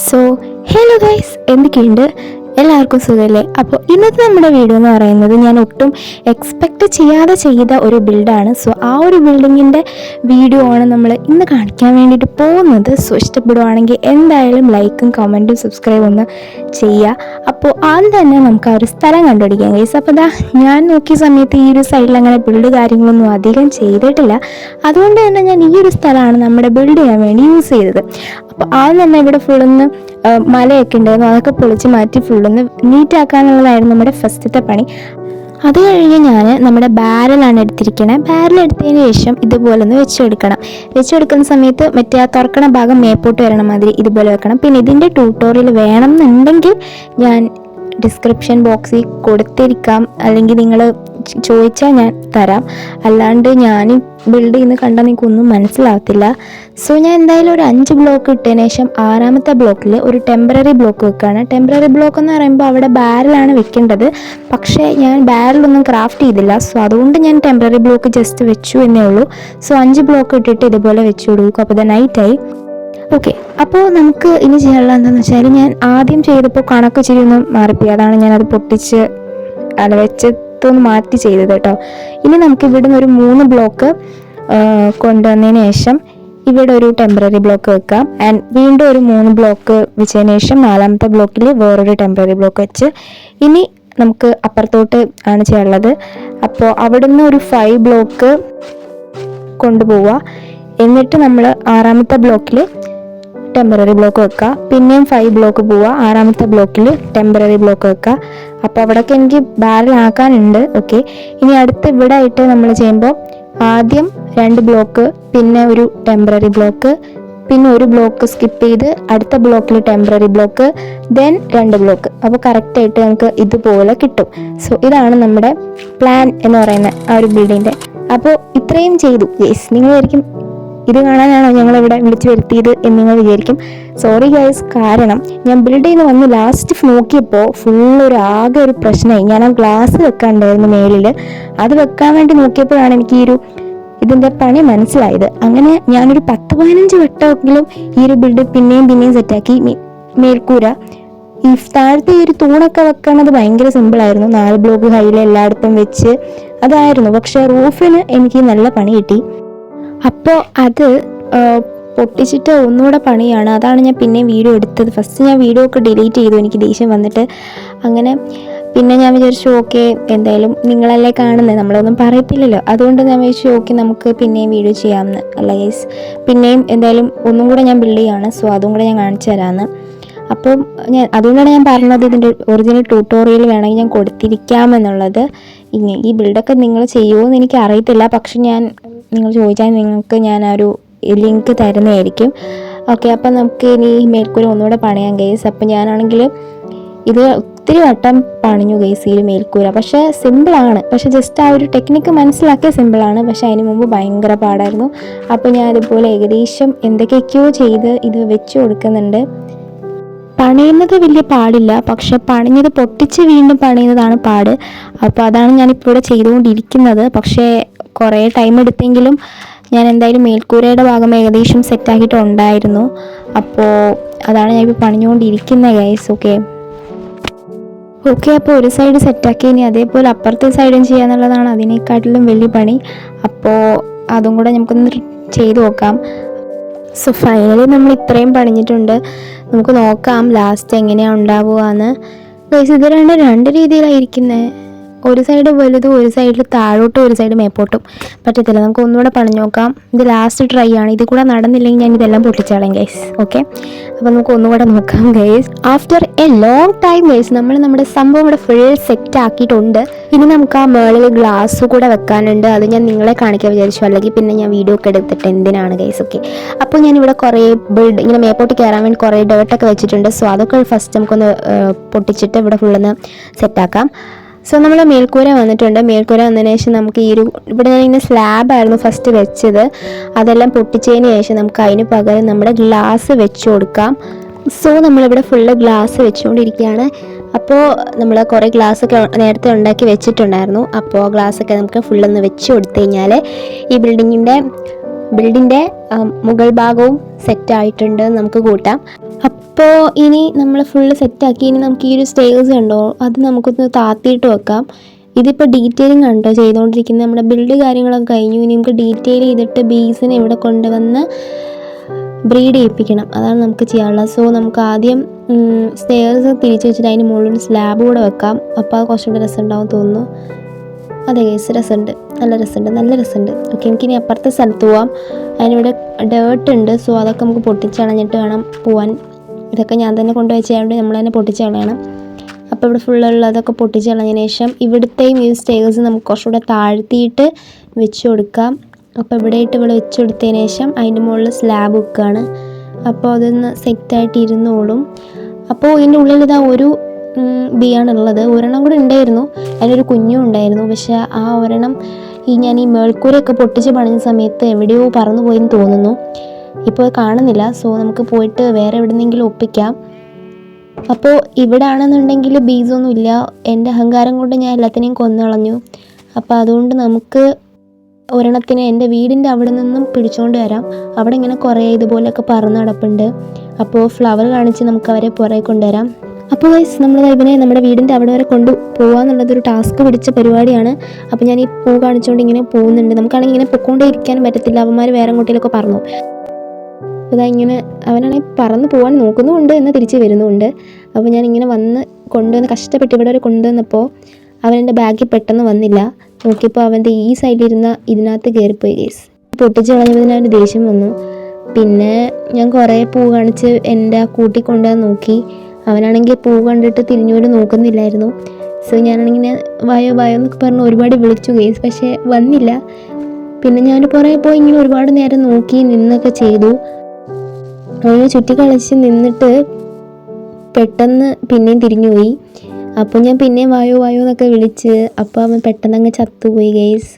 So hello guys, എന്തൊക്കെയുണ്ട്? എല്ലാവർക്കും സുഖമല്ലേ? അപ്പോൾ ഇന്നത്തെ നമ്മുടെ വീഡിയോ എന്ന് പറയുന്നത് ഞാൻ ഒട്ടും എക്സ്പെക്റ്റ് ചെയ്യാതെ ചെയ്ത ഒരു ബിൽഡാണ്. സോ ആ ഒരു ബിൽഡിങ്ങിൻ്റെ വീഡിയോ ആണ് നമ്മൾ ഇന്ന് കാണിക്കാൻ വേണ്ടിയിട്ട് പോകുന്നത്. സോ ഇഷ്ടപ്പെടുവാണെങ്കിൽ എന്തായാലും ലൈക്കും കമൻറ്റും സബ്സ്ക്രൈബും ഒന്ന് ചെയ്യുക. അപ്പോൾ ആദ്യം തന്നെ നമുക്ക് ആ ഒരു സ്ഥലം കണ്ടുപിടിക്കാം ഗൈസ്. അപ്പോൾ ഞാൻ നോക്കിയ സമയത്ത് ഈ ഒരു സൈഡിൽ അങ്ങനെ ബിൽഡ് കാര്യങ്ങളൊന്നും അധികം ചെയ്തിട്ടില്ല. അതുകൊണ്ട് തന്നെ ഞാൻ ഈ ഒരു സ്ഥലമാണ് നമ്മുടെ ബിൽഡ് ചെയ്യാൻ വേണ്ടി യൂസ് ചെയ്തത്. അപ്പോൾ ആദ്യം തന്നെ ഇവിടെ ഫുള്ളൊന്ന് മലയൊക്കെ ഉണ്ടായിരുന്നു, അതൊക്കെ പൊളിച്ച് മാറ്റി ഫുള്ളൊന്ന് നീറ്റാക്കാനുള്ളതായിരുന്നു നമ്മുടെ ഫസ്റ്റത്തെ പണി. അത് കഴിഞ്ഞ് ഞാൻ നമ്മുടെ ബാരലാണ് എടുത്തിരിക്കുന്നത്. ബാരൽ എടുത്തതിന് ശേഷം ഇതുപോലെ ഒന്ന് വെച്ചെടുക്കുന്ന സമയത്ത് മറ്റേ ആ തുറക്കണ ഭാഗം മേപ്പോട്ട് വരണ മാതിരി ഇതുപോലെ വെക്കണം. പിന്നെ ഇതിൻ്റെ ട്യൂട്ടോറിയൽ വേണം എന്നുണ്ടെങ്കിൽ ഞാൻ ഡിസ്ക്രിപ്ഷൻ ബോക്സിൽ കൊടുത്തിരിക്കാം, അല്ലെങ്കിൽ നിങ്ങൾ ചോദിച്ചാൽ ഞാൻ തരാം. അല്ലാണ്ട് ഞാൻ ബിൽഡ് ചെയ്യുന്ന കണ്ടാൽ നിങ്ങൾക്കൊന്നും മനസ്സിലാവത്തില്ല. സോ ഞാൻ എന്തായാലും ഒരു 5 ബ്ലോക്ക് ഇട്ടതിന് ശേഷം 6ാമത്തെ ബ്ലോക്കിൽ ഒരു ടെമ്പററി ബ്ലോക്ക് വെക്കുകയാണ്. ടെമ്പററി ബ്ലോക്ക് എന്ന് പറയുമ്പോൾ അവിടെ ബാരലാണ് വെക്കേണ്ടത്, പക്ഷേ ഞാൻ ബാരലൊന്നും ക്രാഫ്റ്റ് ചെയ്തില്ല. സോ അതുകൊണ്ട് ഞാൻ ടെമ്പററി ബ്ലോക്ക് ജസ്റ്റ് വെച്ചു എന്നേ ഉള്ളൂ. സോ 5 ബ്ലോക്ക് ഇട്ടിട്ട് ഇതുപോലെ വെച്ചു കൊടുക്കും. അപ്പോൾ ഇത് നൈറ്റായി. ഓക്കെ, അപ്പോൾ നമുക്ക് ഇനി ചെയ്യാനുള്ള എന്താണെന്ന് വെച്ചാൽ, ഞാൻ ആദ്യം ചെയ്തപ്പോൾ കണക്ക് ഇച്ചിരി ഒന്ന് മാറിപ്പോയി. അതാണ് ഞാനത് പൊട്ടിച്ച് വെച്ചൊന്ന് മാറ്റി ചെയ്തത് കേട്ടോ. ഇനി നമുക്ക് ഇവിടുന്ന് ഒരു 3 ബ്ലോക്ക് കൊണ്ടുവന്നതിന് ശേഷം ഇവിടെ ഒരു ടെമ്പററി ബ്ലോക്ക് വെക്കാം. ആൻഡ് വീണ്ടും ഒരു 3 ബ്ലോക്ക് വെച്ചതിന് ശേഷം 4ാമത്തെ ബ്ലോക്കിൽ വേറൊരു ടെമ്പററി ബ്ലോക്ക് വെച്ച് ഇനി നമുക്ക് അപ്പുറത്തോട്ട് ആണ് ചെയ്യാനുള്ളത്. അപ്പോൾ അവിടുന്ന് ഒരു 5 ബ്ലോക്ക് കൊണ്ടുപോവുക. എന്നിട്ട് നമ്മൾ 6ാമത്തെ ബ്ലോക്കിൽ ടെമ്പററി ബ്ലോക്ക് വെക്കുക. പിന്നെയും 5 ബ്ലോക്ക് പോവുക. 6ാമത്തെ ബ്ലോക്കിൽ ടെമ്പററി ബ്ലോക്ക് വെക്കുക. അപ്പോൾ അവിടെയൊക്കെ എനിക്ക് ബാരൽ ആക്കാനുണ്ട്. ഓക്കെ, ഇനി അടുത്ത് ഇവിടെ ആയിട്ട് നമ്മൾ ചെയ്യുമ്പോൾ ആദ്യം 2 ബ്ലോക്ക്, പിന്നെ ഒരു ടെമ്പററി ബ്ലോക്ക്, പിന്നെ ഒരു ബ്ലോക്ക് സ്കിപ്പ് ചെയ്ത് അടുത്ത ബ്ലോക്കിൽ ടെമ്പററി ബ്ലോക്ക്, ദെൻ 2 ബ്ലോക്ക്. അപ്പോൾ കറക്റ്റായിട്ട് നമുക്ക് ഇതുപോലെ കിട്ടും. സോ ഇതാണ് നമ്മുടെ പ്ലാൻ എന്ന് പറയുന്ന ആ ഒരു ബിൽഡിങ്ങിൻ്റെ. അപ്പോൾ ഇത്രയും ചെയ്തു ഗൈസ്. നിങ്ങളായിരിക്കും ഇത് കാണാനാണോ ഞങ്ങളിവിടെ വിളിച്ചു വരുത്തിയത് എന്ന് നിങ്ങൾ വിചാരിക്കും. സോറി ഗൈസ്, കാരണം ഞാൻ ബിൽഡ് ചെയ്യുന്ന വന്ന് ലാസ്റ്റ് നോക്കിയപ്പോൾ ആകെ ഒരു പ്രശ്നമായി. ഞാൻ ആ ഗ്ലാസ് വെക്കാണ്ടായിരുന്നു മേളിൽ. അത് വെക്കാൻ വേണ്ടി നോക്കിയപ്പോഴാണ് എനിക്ക് ഇതിൻ്റെ പണി മനസ്സിലായത്. അങ്ങനെ ഞാനൊരു 10-15 വട്ടമെങ്കിലും ഈ ഒരു ബിൽഡ് പിന്നെയും സെറ്റാക്കി. മേൽക്കൂര ഈ താഴത്തെ ഈ ഒരു തൂണൊക്കെ വെക്കണത് ഭയങ്കര സിമ്പിളായിരുന്നു. 4 ബ്ലോക്ക് ഹൈയിൽ എല്ലായിടത്തും വെച്ച് അതായിരുന്നു. പക്ഷെ റൂഫിന് എനിക്ക് നല്ല പണി കിട്ടി. അപ്പോൾ അത് പൊട്ടിച്ചിട്ട് ഒന്നുകൂടെ പണിയാണ്. അതാണ് ഞാൻ പിന്നെ വീഡിയോ എടുത്തത്. ഫസ്റ്റ് ഞാൻ വീഡിയോ ഒക്കെ ഡിലീറ്റ് ചെയ്തു, എനിക്ക് ദേഷ്യം വന്നിട്ട്. അങ്ങനെ പിന്നെ ഞാൻ വിചാരിച്ചു ഓക്കെ, എന്തായാലും നിങ്ങളല്ലേ കാണുന്നത്, നമ്മളൊന്നും പറയത്തില്ലല്ലോ. അതുകൊണ്ട് ഞാൻ വിചാരിച്ചു ഓക്കെ, നമുക്ക് പിന്നെയും വീഡിയോ ചെയ്യാമെന്ന്. അല്ല ഗൈസ്, പിന്നെയും എന്തായാലും ഒന്നും കൂടെ ഞാൻ ബിൽഡ് ചെയ്യാണ്. സോ അതും കൂടെ ഞാൻ കാണിച്ചു തരാമെന്ന്. അപ്പം അതുകൊണ്ടാണ് ഞാൻ പറഞ്ഞത് ഇതിൻ്റെ ഒറിജിനൽ ട്യൂട്ടോറിയൽ വേണമെങ്കിൽ ഞാൻ കൊടുത്തിരിക്കാമെന്നുള്ളത്. ഈ ബിൽഡൊക്കെ നിങ്ങൾ ചെയ്യുമോ എന്ന് എനിക്ക് അറിയത്തില്ല, പക്ഷെ നിങ്ങൾ ചോദിച്ചാൽ നിങ്ങൾക്ക് ഞാൻ ആ ഒരു ലിങ്ക് തരുന്നതായിരിക്കും. ഓക്കെ, അപ്പം നമുക്ക് ഇനി മേൽക്കൂര ഒന്നുകൂടെ പണിയാം ഗൈസ്. അപ്പം ഞാനാണെങ്കിൽ ഇത് ഒത്തിരി വട്ടം പണിഞ്ഞു ഗൈസ് ഈ മേൽക്കൂര. പക്ഷേ സിമ്പിളാണ്, പക്ഷെ ജസ്റ്റ് ആ ഒരു ടെക്നിക്ക് മനസ്സിലാക്കിയ സിമ്പിളാണ്. പക്ഷെ അതിന് മുമ്പ് ഭയങ്കര പാടായിരുന്നു. അപ്പോൾ ഞാൻ അതുപോലെ ഏകദേശം എന്തൊക്കെയൊക്കെയോ ചെയ്ത് ഇത് വെച്ച് കൊടുക്കുന്നുണ്ട്. പണിയുന്നത് വലിയ പാടില്ല, പക്ഷെ പണിഞ്ഞത് പൊട്ടിച്ച് വീണ്ടും പണിയുന്നതാണ് പാട്. അപ്പോൾ അതാണ് ഞാനിപ്പോൾ ഇവിടെ ചെയ്തുകൊണ്ടിരിക്കുന്നത്. പക്ഷേ കുറേ ടൈം എടുത്തെങ്കിലും ഞാൻ എന്തായാലും മേൽക്കൂരയുടെ ഭാഗം ഏകദേശം സെറ്റാക്കിയിട്ടുണ്ടായിരുന്നു. അപ്പോൾ അതാണ് ഞാനിപ്പോൾ പണിഞ്ഞുകൊണ്ടിരിക്കുന്നത് ഗൈസ്. ഓക്കെ, അപ്പോൾ ഒരു സൈഡ് സെറ്റാക്കി, ഇനി അതേപോലെ അപ്പുറത്തെ സൈഡും ചെയ്യാന്നുള്ളതാണ് അതിനേക്കാട്ടിലും വലിയ പണി. അപ്പോൾ അതും കൂടെ നമുക്കൊന്ന് ചെയ്ത് നോക്കാം. സോ ഫൈനലി നമ്മൾ ഇത്രയും പണിഞ്ഞിട്ടുണ്ട്. നമുക്ക് നോക്കാം ലാസ്റ്റ് എങ്ങനെയാണ് ഉണ്ടാവുക എന്ന്. ഗൈസ്, ഇത് രണ്ട് രീതിയിലായിരിക്കുന്നത്. ഒരു സൈഡ് വലുതും ഒരു സൈഡിൽ താഴോട്ടും ഒരു സൈഡ് മേപ്പോട്ടും. പറ്റത്തില്ല, നമുക്ക് ഒന്നുകൂടെ പണിഞ്ഞു നോക്കാം. ഇത് ലാസ്റ്റ് ട്രൈ ആണ്. ഇത് കൂടെ നടന്നില്ലെങ്കിൽ ഞാൻ ഇതെല്ലാം പൊട്ടിച്ചാളാം ഗൈസ്. ഓക്കെ, അപ്പോൾ നമുക്ക് ഒന്നുകൂടെ നോക്കാം guys. After A long time guys, നമ്മൾ നമ്മുടെ സംഭവം ഇവിടെ ഫുൾ സെറ്റ് ആക്കിയിട്ടുണ്ട്. ഇനി നമുക്ക് ആ മേളിൽ ഗ്ലാസ് കൂടെ വെക്കാനുണ്ട്. അത് ഞാൻ നിങ്ങളെ കാണിക്കാൻ വിചാരിച്ചു, അല്ലെങ്കിൽ പിന്നെ ഞാൻ വീഡിയോ ഒക്കെ എടുത്തിട്ട് എന്തിനാണ് ഗൈസ്. ഓക്കെ, അപ്പോൾ ഞാനിവിടെ കുറേ ഇങ്ങനെ മേപ്പോട്ട് കയറാൻ വേണ്ടി കുറേ ഡേർട്ടൊക്കെ വെച്ചിട്ടുണ്ട്. സോ അതൊക്കെ ഫസ്റ്റ് നമുക്കൊന്ന് പൊട്ടിച്ചിട്ട് ഇവിടെ ഫുള്ളൊന്ന് സെറ്റാക്കാം. സോ നമ്മൾ മേൽക്കൂര വന്നിട്ടുണ്ട്. മേൽക്കൂര വന്നതിന് ശേഷം നമുക്ക് ഇവിടെ ഞാൻ ഇങ്ങനെ സ്ലാബായിരുന്നു ഫസ്റ്റ് വെച്ചത്. അതെല്ലാം പൊട്ടിച്ചതിന് ശേഷം നമുക്ക് അതിന് പകരം നമ്മുടെ ഗ്ലാസ് വെച്ച് കൊടുക്കാം. സോ നമ്മളിവിടെ ഫുള്ള് ഗ്ലാസ് വെച്ചുകൊണ്ടിരിക്കുകയാണ്. അപ്പോൾ നമ്മൾ കുറേ ഗ്ലാസ്സൊക്കെ നേരത്തെ ഉണ്ടാക്കി വെച്ചിട്ടുണ്ടായിരുന്നു. അപ്പോൾ ഗ്ലാസ്സൊക്കെ നമുക്ക് ഫുള്ളൊന്ന് വെച്ച് കൊടുത്തു കഴിഞ്ഞാൽ ഈ ബിൽഡിങ്ങിൻ്റെ ബിൽഡിൻ്റെ മുകൾ ഭാഗവും സെറ്റായിട്ടുണ്ട് നമുക്ക് കൂട്ടാം. അപ്പോൾ ഇനി നമ്മൾ ഫുള്ള് സെറ്റാക്കി. ഇനി നമുക്ക് ഈ ഒരു സ്റ്റേഴ്സ് ഉണ്ടോ അത് നമുക്കൊന്ന് താത്തിയിട്ട് വെക്കാം. ഇതിപ്പോൾ ഡീറ്റെയിലിംഗ് ഉണ്ടോ ചെയ്തുകൊണ്ടിരിക്കുന്നത്. നമ്മുടെ ബിൽഡ് കാര്യങ്ങളൊക്കെ കഴിഞ്ഞു. ഇനി നമുക്ക് ഡീറ്റെയിൽ ചെയ്തിട്ട് ബീസിനെ ഇവിടെ കൊണ്ടുവന്ന് ബ്രീഡ് ചെയ്യിപ്പിക്കണം. അതാണ് നമുക്ക് ചെയ്യാനുള്ളത്. സോ നമുക്ക് ആദ്യം സ്റ്റെയർസ് തിരിച്ച് വെച്ചിട്ട് അതിന് മുകളിൽ സ്ലാബ് കൂടെ വെക്കാം. അപ്പോൾ അത് കുറച്ചുകൂടെ രസം ഉണ്ടാവും തോന്നുന്നു. അതെ ഗൈസ്, രസമുണ്ട്, നല്ല രസമുണ്ട്. ഓക്കെ, നമുക്കിനി അപ്പുറത്തെ സ്ഥലത്ത് പോവാം. അതിനിവിടെ ഡേർട്ട് ഉണ്ട്. സോ അതൊക്കെ നമുക്ക് പൊട്ടിച്ചളഞ്ഞിട്ട് വേണം പോവാൻ. ഇതൊക്കെ ഞാൻ തന്നെ കൊണ്ടുവച്ചായതുകൊണ്ട് നമ്മൾ തന്നെ പൊട്ടിച്ച് കളയണം. അപ്പോൾ ഇവിടെ ഫുള്ളുള്ളതൊക്കെ പൊട്ടിച്ച് കളഞ്ഞതിന് ശേഷം ഇവിടുത്തെയും ഈ സ്റ്റെയർസ് നമുക്ക് കുറച്ചുകൂടെ താഴ്ത്തിയിട്ട് വെച്ച് കൊടുക്കാം. അപ്പോൾ ഇവിടെ വെച്ച് കൊടുത്തതിന് ശേഷം അതിൻ്റെ മുകളിൽ സ്ലാബ് വെക്കുകയാണ്. അപ്പോൾ അതൊന്ന് സെറ്റായിട്ട് ഇരുന്നോളും. അപ്പോൾ ഇതിൻ്റെ ഉള്ളിൽ ഇതാ ഒരു ബിയാണുള്ളത്. ഒരെണ്ണം കൂടെ ഉണ്ടായിരുന്നു, അതിലൊരു കുഞ്ഞും ഉണ്ടായിരുന്നു. പക്ഷേ ആ ഒരെണ്ണം ഞാൻ ഈ മേൽക്കൂരയൊക്കെ പൊട്ടിച്ച് പണിഞ്ഞ സമയത്ത് എവിടെയോ പറന്നു പോയെന്ന് തോന്നുന്നു. ഇപ്പോൾ കാണുന്നില്ല. സോ നമുക്ക് പോയിട്ട് വേറെ എവിടെന്നെങ്കിലും ഒപ്പിക്കാം. അപ്പോൾ ഇവിടെ ആണെന്നുണ്ടെങ്കിൽ ബീസൊന്നും ഇല്ല. എൻ്റെ അഹങ്കാരം കൊണ്ട് ഞാൻ എല്ലാത്തിനെയും കൊന്നു കളഞ്ഞു. അപ്പോൾ അതുകൊണ്ട് നമുക്ക് ഒരെണ്ണത്തിന് എൻ്റെ വീടിൻ്റെ അവിടെ നിന്നും പിടിച്ചുകൊണ്ട് വരാം. അവിടെ ഇങ്ങനെ കുറേ ഇതുപോലെയൊക്കെ പറന്ന് നടപ്പുണ്ട്. അപ്പോൾ ഫ്ലവർ കാണിച്ച് നമുക്ക് അവരെ പുറകെ കൊണ്ടുവരാം. അപ്പോൾ ഗൈസ്, നമ്മൾ ഇവനെ നമ്മുടെ വീടിൻ്റെ അവിടെ വരെ കൊണ്ട് പോകാമെന്നുള്ളതൊരു ടാസ്ക് പിടിച്ച പരിപാടിയാണ്. അപ്പോൾ ഞാൻ ഈ പൂ കാണിച്ചുകൊണ്ട് ഇങ്ങനെ പോകുന്നുണ്ട്. നമുക്കാണെങ്കിൽ ഇങ്ങനെ പൊക്കോണ്ടേ ഇരിക്കാനും പറ്റത്തില്ല. അവന്മാർ വേറെ അങ്ങോട്ടേലൊക്കെ പറഞ്ഞു. അപ്പോൾ ഇങ്ങനെ അവനാണെങ്കിൽ പറന്ന് പോകാൻ നോക്കുന്നുമുണ്ട്, എന്നാൽ തിരിച്ച് വരുന്നുമുണ്ട്. അപ്പോൾ ഞാൻ ഇങ്ങനെ കൊണ്ടുവന്ന് കഷ്ടപ്പെട്ട് ഇവിടെ വരെ കൊണ്ടുവന്നപ്പോൾ അവൻ്റെ ബാഗിൽ പെട്ടെന്ന് വന്നില്ല. നോക്കിയപ്പോൾ അവൻ്റെ ഈ സൈഡിലിരുന്ന ഇതിനകത്ത് കയറിപ്പോയി ഗൈസ്. പൊട്ടിച്ച് കളഞ്ഞപ്പോൾ അവൻ്റെ ദേഷ്യം വന്നു. പിന്നെ ഞാൻ കുറേ പൂ കാണിച്ച് എൻ്റെ കൂട്ടി കൊണ്ടുവന്ന് നോക്കി. അവനാണെങ്കിൽ പൂ കണ്ടിട്ട് തിരിഞ്ഞുപോലും നോക്കുന്നില്ലായിരുന്നു. സോ ഞാനാണെങ്കിൽ വായോ എന്നൊക്കെ പറഞ്ഞ് ഒരുപാട് വിളിച്ചു ഗൈസ്, പക്ഷേ വന്നില്ല. പിന്നെ ഞാൻ പുറകെ പോയി ഇങ്ങനെ ഒരുപാട് നേരം നോക്കി നിന്നൊക്കെ ചെയ്തു. അവനെ ചുറ്റിക്കളിച്ച് നിന്നിട്ട് പെട്ടെന്ന് പിന്നെയും തിരിഞ്ഞുപോയി. അപ്പോൾ ഞാൻ പിന്നെയും വായോ എന്നൊക്കെ വിളിച്ച്, അപ്പോൾ അവൻ പെട്ടെന്ന് അങ്ങ് ചത്തുപോയി ഗൈസ്.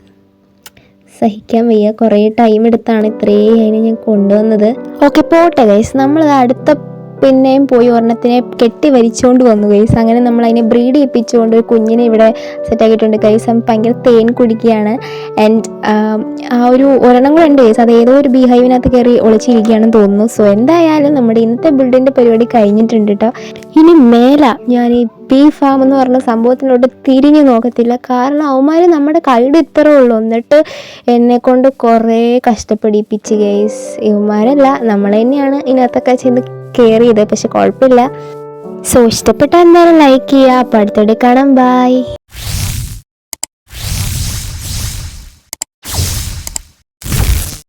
സഹിക്കാൻ വയ്യ. കുറേ ടൈം എടുത്താണ് ഇത്രയും അതിനെ ഞാൻ കൊണ്ടുവന്നത്. ഓക്കെ, പോട്ടെ ഗൈസ്. നമ്മൾ അടുത്ത പിന്നെയും പോയി ഒരെണ്ണത്തിനെ കെട്ടി വലിച്ചുകൊണ്ട് വന്നു ഗൈസ്. അങ്ങനെ നമ്മൾ അതിനെ ബ്രീഡ് ചെയ്യിപ്പിച്ചുകൊണ്ട് ഒരു കുഞ്ഞിനെ ഇവിടെ സെറ്റാക്കിയിട്ടുണ്ട് ഗൈസ്. അവൻ ഭയങ്കര തേൻ കുടിക്കുകയാണ്. ആൻഡ് ആ ഒരു ഒരെണ്ണം കൂടെ ഉണ്ട് ഗൈസ്. അത് ഏതോ ഒരു ബീഹൈവിനകത്ത് കയറി ഒളിച്ചിരിക്കുകയാണെന്ന് തോന്നുന്നു. സോ എന്തായാലും നമ്മുടെ ഇന്നത്തെ ബിൽഡിൻ്റെ പരിപാടി കഴിഞ്ഞിട്ടുണ്ട് കേട്ടോ. ഇനി മേല ഞാൻ ഈ ബീ ഫാം എന്ന് പറഞ്ഞ സംഭവത്തിലോട്ട് തിരിഞ്ഞു നോക്കത്തില്ല. കാരണം അവന്മാർ നമ്മുടെ കൈയുടെ ഇത്രേ ഉള്ളൂ. എന്നിട്ട് എന്നെ കൊണ്ട് കുറേ കഷ്ടപ്പെടിപ്പിച്ച് ഗൈസ്. ഇവന്മാരല്ല, നമ്മൾ തന്നെയാണ് ഇതിനകത്തൊക്കെ ചെയ്ത് കയറിയത്. പക്ഷെ കുഴപ്പമില്ല. സോ ഇഷ്ടപ്പെട്ടാൽ എന്തായാലും ലൈക്ക് ചെയ്യുക. അപ്പോൾ അടുത്തോടെ കാണാം. ബൈ.